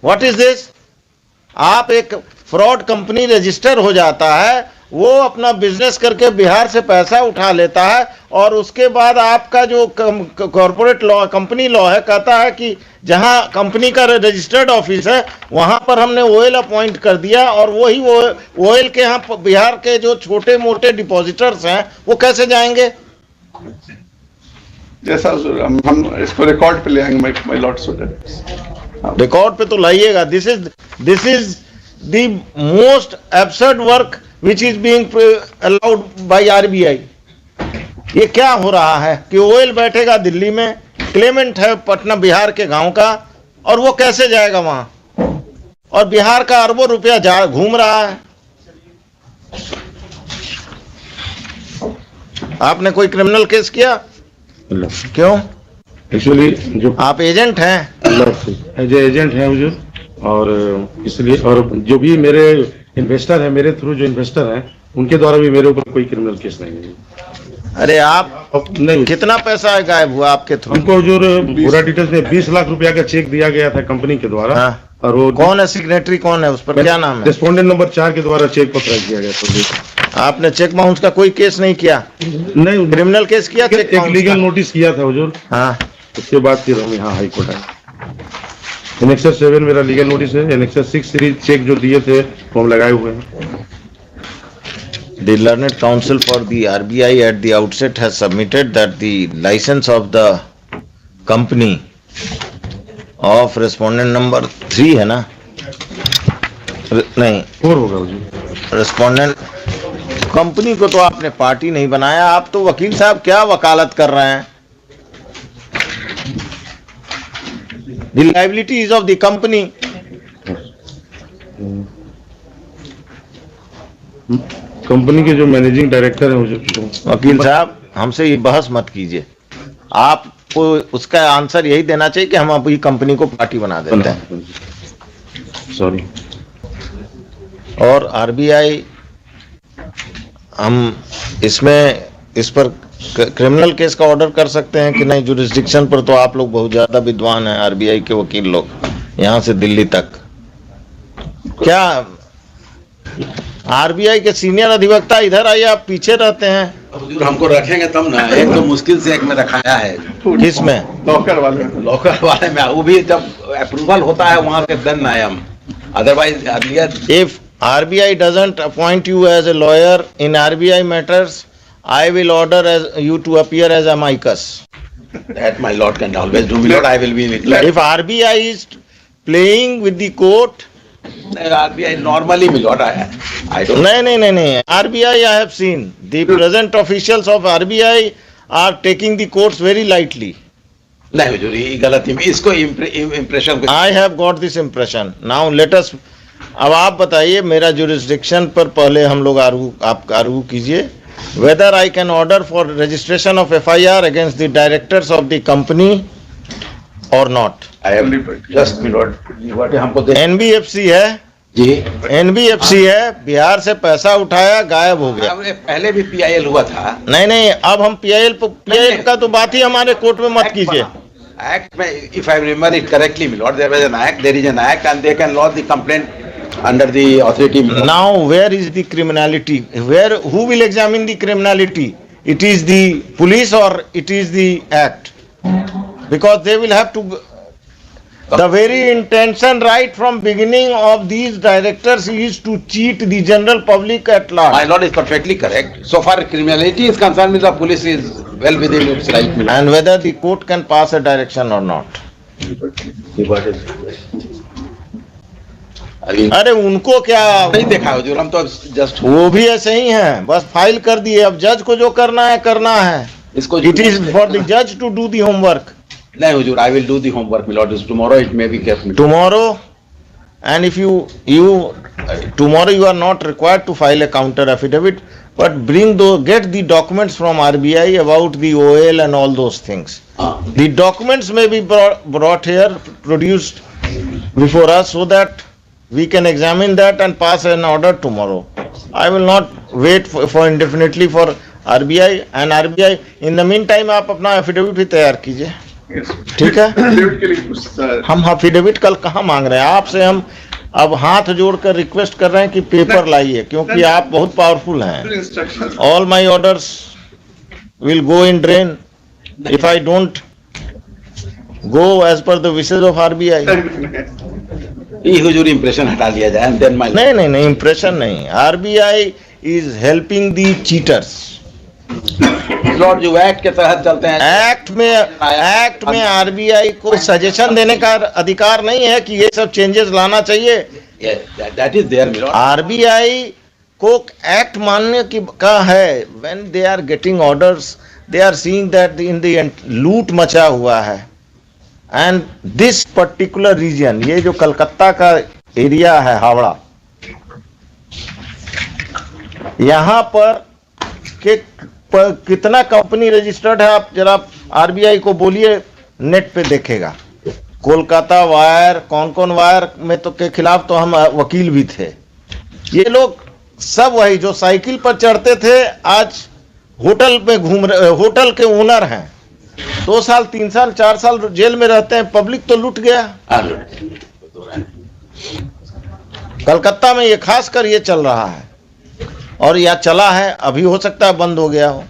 What is this? आप एक fraud company register हो जाता है, वो अपना बिजनेस करके बिहार से पैसा उठा लेता है, और उसके बाद आपका जो कॉर्पोरेट लॉ, कंपनी लॉ है, कहता है कि जहां कंपनी का रजिस्टर्ड ऑफिस है वहां पर हमने ओएल अपॉइंट कर दिया, और वही ओएल के यहाँ बिहार के जो छोटे मोटे डिपॉजिटर्स हैं वो कैसे जाएंगे? जैसा हम इसको रिकॉर्ड पे ले आएंगे माय लॉर्ड रिकॉर्ड पे तो लाइएगा। This is the most absurd work which is being allowed by RBI। ये क्या हो रहा है कि ओएल बैठेगा दिल्ली में, क्लेमेंट है पटना बिहार के गांव का, और वो कैसे जाएगा वहां? और बिहार का अरबों रुपया घूम रहा है। आपने कोई क्रिमिनल केस किया? क्यों? एक्चुअली जो आप एजेंट हैं? एज एजेंट हैं हुजूर, और इसलिए, और जो भी मेरे इन्वेस्टर है, मेरे थ्रू जो इन्वेस्टर हैं, उनके द्वारा भी मेरे ऊपर कोई क्रिमिनल केस नहीं है। अरे आप नहीं, कितना पैसा गायब हुआ आपके थ्रू? हमको जो पूरा डिटेल्स में 20 लाख रुपया का चेक दिया गया था कंपनी के द्वारा। हाँ। और वो कौन है सिग्नेटरी, कौन है उस पर, क्या नाम है? रेस्पोंडेंट नंबर 4 के द्वारा चेक पत्र किया गया था। आपने चेक बाउंस का कोई केस नहीं किया? नहीं, क्रिमिनल केस किया? एक लीगल नोटिस किया था हुजूर। हाँ, उसके बाद फिर हम यहाँ हाई कोर्ट आए। एनेक्सर 7 मेरा लीगल नोटिस है, एनेक्सर 6 सीरीज चेक जो दिए थे वो हम लगाए हुए हैं। The learned counsel for the RBI at the outset has submitted that the license of the company of respondent number 3 है ना? नहीं, 4 होगा हुजूर। respondent कंपनी को तो आपने पार्टी नहीं बनाया, आप तो वकील साहब क्या वकालत कर रहे हैं? The liability is of the company. Company के जो मैनेजिंग डायरेक्टर है हुजूर। वकील साहब हमसे ये बहस मत कीजिए, आपको उसका आंसर यही देना चाहिए कि हम अपनी कंपनी को पार्टी बना देते हैं। सॉरी। और आरबीआई, हम इसमें इस पर क्रिमिनल केस का ऑर्डर कर सकते हैं कि नहीं? जुरिस्डिक्शन पर तो आप लोग बहुत ज्यादा विद्वान हैं, आरबीआई के वकील लोग, यहाँ से दिल्ली तक। क्या आरबीआई के सीनियर अधिवक्ता इधर आइए, आप पीछे रहते हैं। हमको रखेंगे तब ना, एक तो मुश्किल से एक में रखाया है। किसमें? लॉकर वाले में, वो भी जब अप्रूवल होता है वहां से then I am, otherwise if RBI doesn't appoint you as a lawyer in RBI matters, I will order you to appear as amicus. that my lord can always do, my lord, I will be If RBI is playing with the court, RBI normally, my lord, I don't. नहीं, RBI I have seen the present officials of RBI are taking the courts very lightly. नहीं हुजूर, ये गलत है, इसको impression. I have got this impression. Now let us, अब आप बताइए, मेरा जुरिस्डिक्शन पर पहले हम लोग आप आर्गू कीजिए, whether I can order for registration of FIR against the directors of the company or not. I am just, my lord, हमको NBFC है जी, NBFC है, बिहार से पैसा उठाया, गायब हो गया। पहले भी PIL हुआ था। नहीं, अब हम PIL का तो बात ही हमारे कोर्ट में मत कीजिए। Act में, if I remember it correctly, my lord, there was an act, there is an act, and they can lodge the complaint under the authority. Now where is the criminality? Who will examine the criminality? It is the police or it is the act? Because they will have to. The very intention right from beginning of these directors is to cheat the general public at large. My lord is perfectly correct. So far criminality is concerned, the police is well within its right. And whether the court can pass a direction or not. अरे उनको क्या नहीं देखा हो जो, हम तो just वो भी ऐसे ही हैं, बस फाइल कर दिए, अब जज को जो करना है इसको। इट इज फॉर द जज टू डू द होमवर्क। नहीं हुजूर, I will do the homework my lord, tomorrow it may be kept. Tomorrow, and if you tomorrow you are not required to file a counter affidavit, but get the documents from RBI about the OL and all those things. The documents may be brought here, produced before us, so that we can examine that and pass an order tomorrow. I will not wait for indefinitely for RBI, and RBI in the meantime आप अपना affidavit भी तैयार कीजिए। Yes. ठीक है। David के लिए कुछ, हम एफिडेविट कल कहाँ मांग रहे हैं आपसे, हम अब हाथ जोड़कर रिक्वेस्ट कर रहे हैं कि पेपर लाइए, क्योंकि आप बहुत पावरफुल हैं। instructions. All my orders will go in drain if I don't go as per the wishes of RBI. ये हुजूर इम्प्रेशन हटा लिया जाए and then my नहीं, इम्प्रेशन नहीं। RBI is helping the cheaters. Lord जो एक्ट के तहत चलते हैं, एक्ट में RBI को सजेशन देने का अधिकार नहीं है कि ये सब चेंजेस लाना चाहिए। That is there my lord. RBI को एक्ट मानने की का है। When they are getting orders, they are seeing that in the लूट मचा हुआ है, एंड दिस पर्टिकुलर रीजन, ये जो कलकत्ता का एरिया है, हावड़ा, यहाँ पर कितना कंपनी रजिस्टर्ड है, आप जरा RBI को बोलिए, नेट पे देखेगा। कोलकाता वायर, कौन वायर में तो के खिलाफ तो हम वकील भी थे। ये लोग सब वही जो साइकिल पर चढ़ते थे, आज होटल में घूम रहे, होटल के ओनर हैं, 2 साल 3 साल 4 साल जेल में रहते हैं। पब्लिक तो लूट गया। कलकत्ता में ये खास कर ये चल रहा है, और यह चला है, अभी हो सकता है बंद हो गया हो।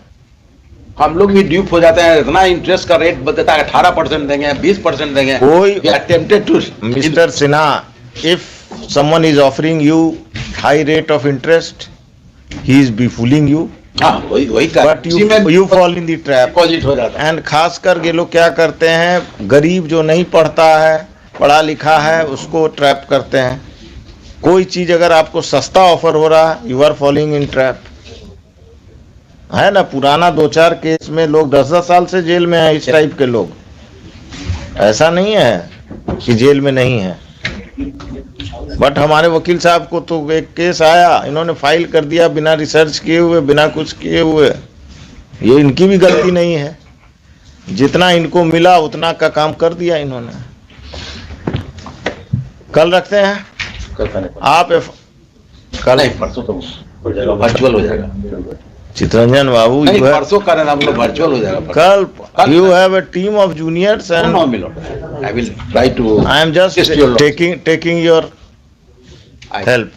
हम लोग भी ड्यूप हो जाते हैं, इतना इंटरेस्ट का रेट बताता है 18% देंगे, 20% देंगे। कोई attempted to mister Sinha, if someone is offering you high rate of interest, he is befooling you, वही but you fall in the trap. Deposit हो जाता है। एंड खास कर ये लोग क्या करते हैं, गरीब जो नहीं पढ़ता है, पढ़ा लिखा है, उसको ट्रैप करते हैं। कोई चीज अगर आपको सस्ता ऑफर हो रहा है, you are falling in trap, है ना। पुराना 2-4 केस में लोग 10-10 साल से जेल में हैं, इस टाइप के लोग। ऐसा नहीं है कि जेल में नहीं है, बट हमारे वकील साहब को तो एक केस आया, इन्होंने फाइल कर दिया बिना रिसर्च किए हुए, बिना कुछ किए हुए। ये इनकी भी गलती नहीं है, जितना इनको मिला उतना का काम कर दिया इन्होंने। कल रखते हैं आप कल नहीं, परसों तो हो जाएगा, वर्चुअल हो जाएगा। चितरंजन बाबू, नहीं, परसों का हम लोग वर्चुअल हो जाएगा। कल you have a team of juniors and no my lord, I will try to I am just taking your help.